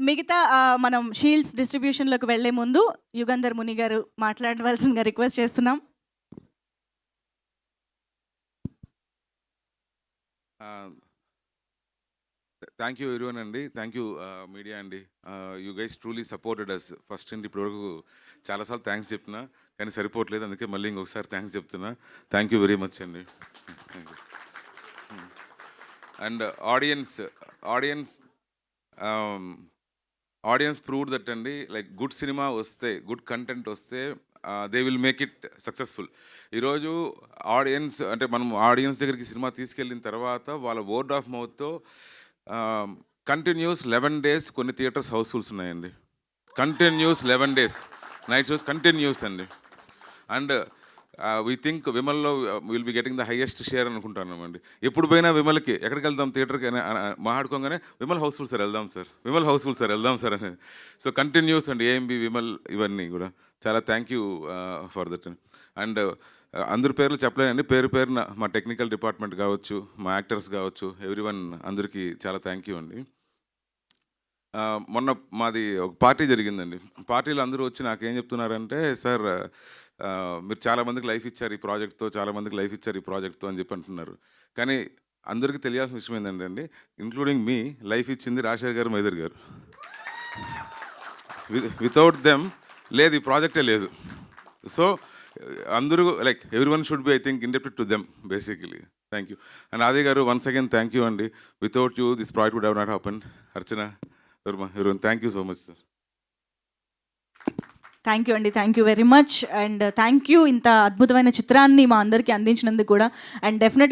మిగతా మనం షీల్డ్స్ డిస్ట్రిబ్యూషన్‌లోకి వెళ్ళే ముందు యుగంధర్ ముని గారు మాట్లాడవలసిందిగా రిక్వెస్ట్ చేస్తున్నాం. థ్యాంక్ యూ ఎవ్రీవన్ అండి. థ్యాంక్ యూ మీడియా అండి. You guys truly supported us first నుండి ఇప్పటివరకు చాలాసార్లు థ్యాంక్స్ చెప్పినా కానీ సరిపోవట్లేదు. అందుకే మళ్ళీ ఇంకొకసారి థ్యాంక్స్ చెప్తున్నా. థ్యాంక్ యూ వెరీ మచ్ అండి. అండ్ ఆడియన్స్ ప్రూవ్ దట్ అండి, లైక్ గుడ్ సినిమా వస్తే, గుడ్ కంటెంట్ వస్తే they will make it successful. ఈరోజు ఆడియన్స్ అంటే మనం ఆడియన్స్ దగ్గరికి సినిమా తీసుకెళ్ళిన తర్వాత వాళ్ళ వర్డ్ ఆఫ్ మౌత్తో కంటిన్యూస్ 11 days కొన్ని థియేటర్స్ హౌస్ఫుల్స్ ఉన్నాయండి. Continuous 11 days night shows continuous అండి. అండ్ వీ థింక్ విమల్లో will be getting the highest share అనుకుంటున్నామండి. ఎప్పుడు పోయినా విమల్కి ఎక్కడికి వెళ్దాం థియేటర్కి అని మాట్లాడుకోగానే విమల్ హౌస్ఫుల్ సార్ వెళ్దాం సార్, విమల్ హౌస్ఫుల్ సార్ వెళ్దాం సార్ అని. సో కంటిన్యూస్ అండి ఏఎంబి విమల్ ఇవన్నీ కూడా చాలా thank you for that. And అందరి పేర్లు చెప్పలేనండి, పేరు పేరున మా టెక్నికల్ డిపార్ట్మెంట్ కావచ్చు, మా యాక్టర్స్ కావచ్చు, ఎవ్రీవన్ అందరికీ చాలా థ్యాంక్ యూ అండి. మొన్న మాది ఒక పార్టీ జరిగిందండి. పార్టీలో అందరూ వచ్చి నాకేం చెప్తున్నారంటే, సార్ మీరు చాలామందికి లైఫ్ ఇచ్చారు ఈ ప్రాజెక్ట్తో, చాలామందికి లైఫ్ ఇచ్చారు ఈ ప్రాజెక్ట్తో అని చెప్పి అంటున్నారు. కానీ అందరికీ తెలియాల్సిన విషయం ఏంటంటే, ఇంక్లూడింగ్ మీ, లైఫ్ ఇచ్చింది రాజశేఖర్ గారు, మైదర్ గారు. వితౌట్ దెమ్ లేదు ఈ ప్రాజెక్టే లేదు. సో అందరూ like everyone should be I think indebted to them basically. Thank you. And Aadi garu once again thank you అండి. Without you this project would have not happen. Archana, Varma, everyone thank you so much sir. Thank you అండి, thank you very much. And thank you ఇంత అద్భుతమైన చిత్రాన్ని మా అందరికీ అందించినందుకు కూడా. And డెఫినెట్గా